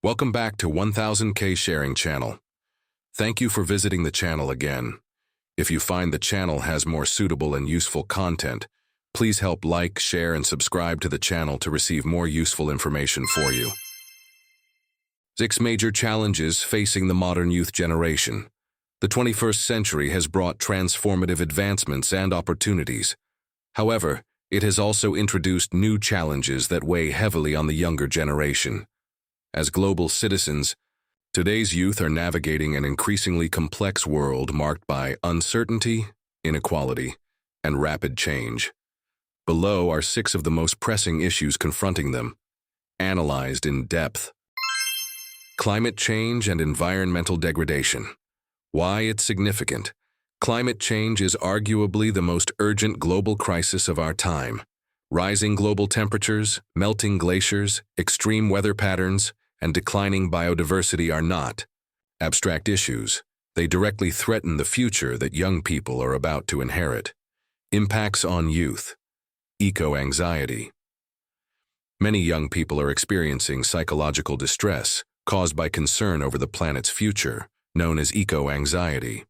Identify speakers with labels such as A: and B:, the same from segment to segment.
A: Welcome back to 1000K Sharing Channel. Thank you for visiting the channel again. If you find the channel has more suitable and useful content, please help like, share, and subscribe to the channel to receive more useful information for you. 6 major challenges facing the modern youth generation. The 21st century has brought transformative advancements and opportunities. However, it has also introduced new challenges that weigh heavily on the younger generation. As global citizens, today's youth are navigating an increasingly complex world marked by uncertainty, inequality, and rapid change. Below are 6 of the most pressing issues confronting them, analyzed in depth. Climate change and environmental degradation. Why it's significant. Climate change is arguably the most urgent global crisis of our time. Rising global temperatures, melting glaciers, extreme weather patterns, and declining biodiversity are not abstract issues. They directly threaten the future that young people are about to inherit. Impacts on youth. Eco-anxiety. Many young people are experiencing psychological distress caused by concern over the planet's future, known as eco-anxiety.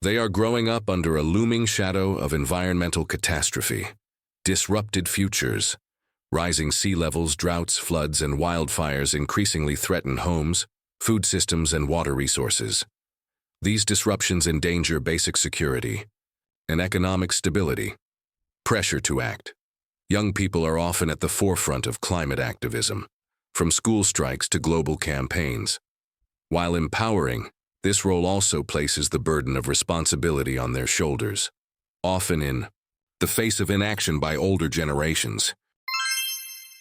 A: They are growing up under a looming shadow of environmental catastrophe, disrupted futures. Rising sea levels, droughts, floods, and wildfires increasingly threaten homes, food systems, and water resources. These disruptions endanger basic security and economic stability. Pressure to act. Young people are often at the forefront of climate activism, from school strikes to global campaigns. While empowering, this role also places the burden of responsibility on their shoulders, often in the face of inaction by older generations.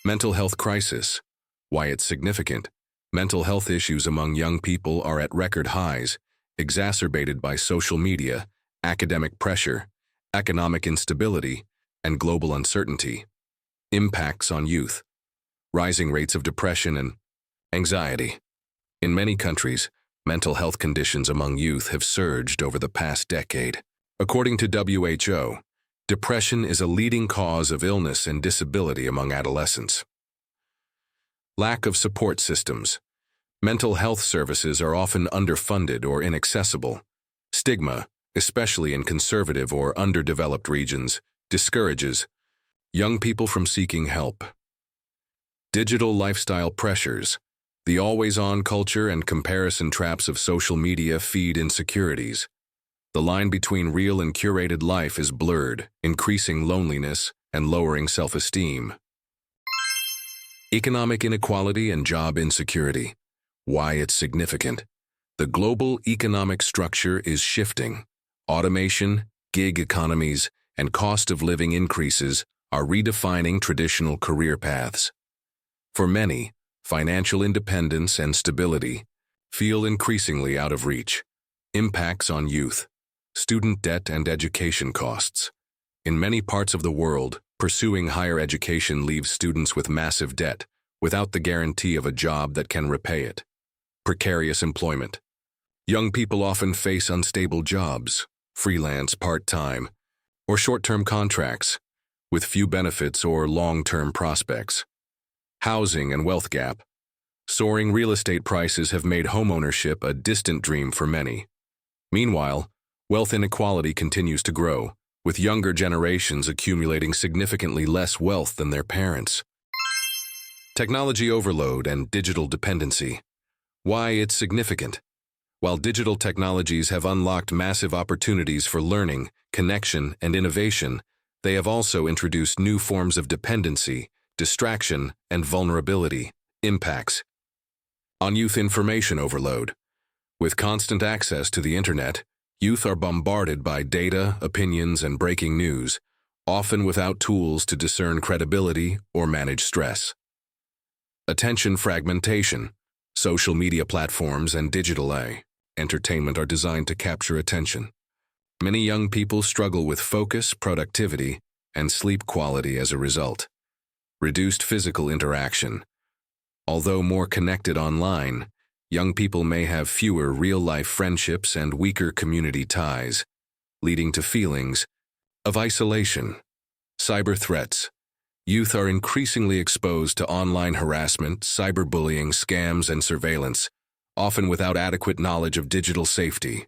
A: Mental health crisis. Why it's significant. Mental health issues among young people are at record highs, exacerbated by social media, academic pressure, economic instability, and global uncertainty. Impacts on youth. Rising rates of depression and anxiety. In many countries, mental health conditions among youth have surged over the past decade. According to WHO, depression is a leading cause of illness and disability among adolescents. Lack of support systems. Mental health services are often underfunded or inaccessible. Stigma, especially in conservative or underdeveloped regions, discourages young people from seeking help. Digital lifestyle pressures. The always-on culture and comparison traps of social media feed insecurities. The line between real and curated life is blurred, increasing loneliness and lowering self-esteem. Economic inequality and job insecurity. Why it's significant. The global economic structure is shifting. Automation, gig economies, and cost of living increases are redefining traditional career paths. For many, financial independence and stability feel increasingly out of reach. Impacts on youth. Student debt and education costs. In many parts of the world, pursuing higher education leaves students with massive debt, without the guarantee of a job that can repay it. Precarious employment. Young people often face unstable jobs, freelance, part-time, or short-term contracts, with few benefits or long-term prospects. Housing and wealth gap. Soaring real estate prices have made homeownership a distant dream for many. Meanwhile, wealth inequality continues to grow, with younger generations accumulating significantly less wealth than their parents. Technology overload and digital dependency. Why it's significant. While digital technologies have unlocked massive opportunities for learning, connection, and innovation, they have also introduced new forms of dependency, distraction, and vulnerability. Impacts on youth. Information overload. With constant access to the internet, youth are bombarded by data, opinions, and breaking news, often without tools to discern credibility or manage stress. Attention fragmentation. Social media platforms and digital entertainment are designed to capture attention. Many young people struggle with focus, productivity, and sleep quality as a result. Reduced physical interaction. Although more connected online, young people may have fewer real-life friendships and weaker community ties, leading to feelings of isolation. Cyber threats. Youth are increasingly exposed to online harassment, cyberbullying, scams, and surveillance, often without adequate knowledge of digital safety.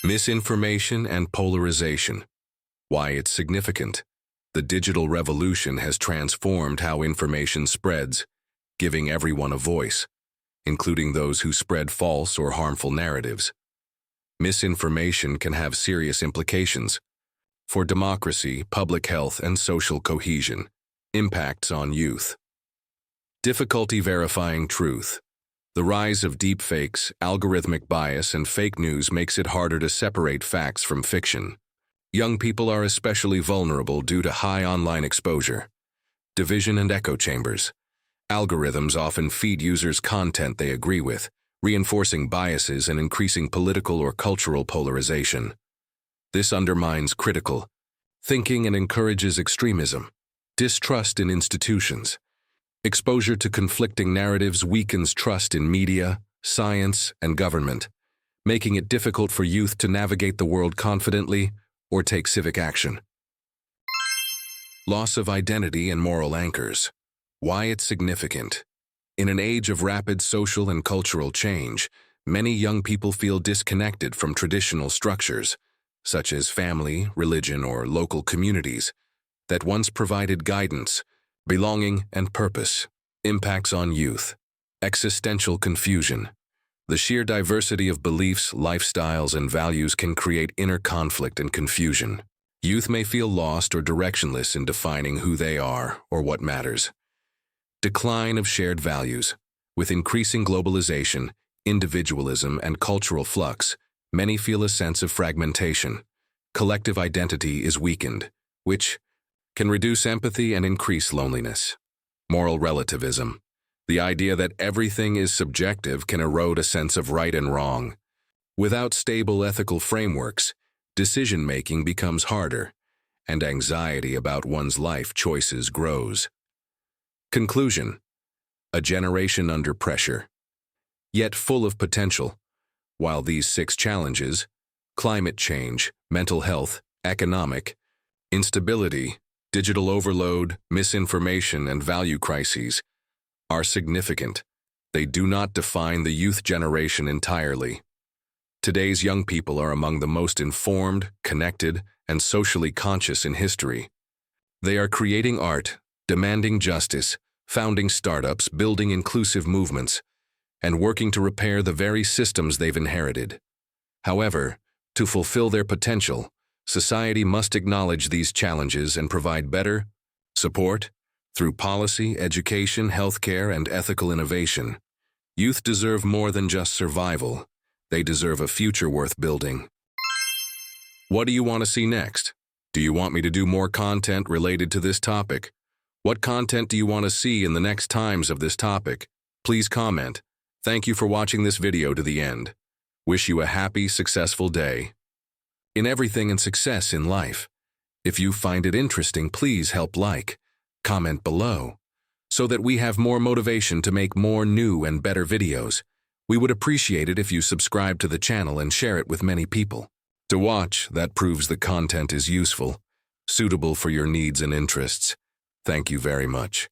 A: Misinformation and polarization. Why it's significant. The digital revolution has transformed how information spreads, giving everyone a voice, including those who spread false or harmful narratives. Misinformation can have serious implications for democracy, public health, and social cohesion. Impacts on youth. Difficulty verifying truth. The rise of deepfakes, algorithmic bias, and fake news makes it harder to separate facts from fiction. Young people are especially vulnerable due to high online exposure. Division and echo chambers. Algorithms often feed users content they agree with, reinforcing biases and increasing political or cultural polarization. This undermines critical thinking and encourages extremism. Distrust in institutions. Exposure to conflicting narratives weakens trust in media, science, and government, making it difficult for youth to navigate the world confidently or take civic action. Loss of identity and moral anchors. Why it's significant. In an age of rapid social and cultural change, many young people feel disconnected from traditional structures, such as family, religion, or local communities, that once provided guidance, belonging, and purpose. Impacts on youth. Existential confusion. The sheer diversity of beliefs, lifestyles, and values can create inner conflict and confusion. Youth may feel lost or directionless in defining who they are or what matters. Decline of shared values. With increasing globalization, individualism, and cultural flux, many feel a sense of fragmentation. Collective identity is weakened, which can reduce empathy and increase loneliness. Moral relativism. The idea that everything is subjective can erode a sense of right and wrong. Without stable ethical frameworks, decision-making becomes harder, and anxiety about one's life choices grows. Conclusion. A generation under pressure, yet full of potential. While these 6 challenges, climate change, mental health, economic, instability, digital overload, misinformation, and value crises, are significant, they do not define the youth generation entirely. Today's young people are among the most informed, connected, and socially conscious in history. They are creating art, demanding justice, founding startups, building inclusive movements, and working to repair the very systems they've inherited. However, to fulfill their potential, society must acknowledge these challenges and provide better support through policy, education, healthcare, and ethical innovation. Youth deserve more than just survival. They deserve a future worth building. What do you want to see next? Do you want me to do more content related to this topic? What content do you want to see in the next times of this topic? Please comment. Thank you for watching this video to the end. Wish you a happy, successful day. In everything and success in life. If you find it interesting, please help like, comment below, so that we have more motivation to make more new and better videos. We would appreciate it if you subscribe to the channel and share it with many people. To watch, that proves the content is useful, suitable for your needs and interests. Thank you very much.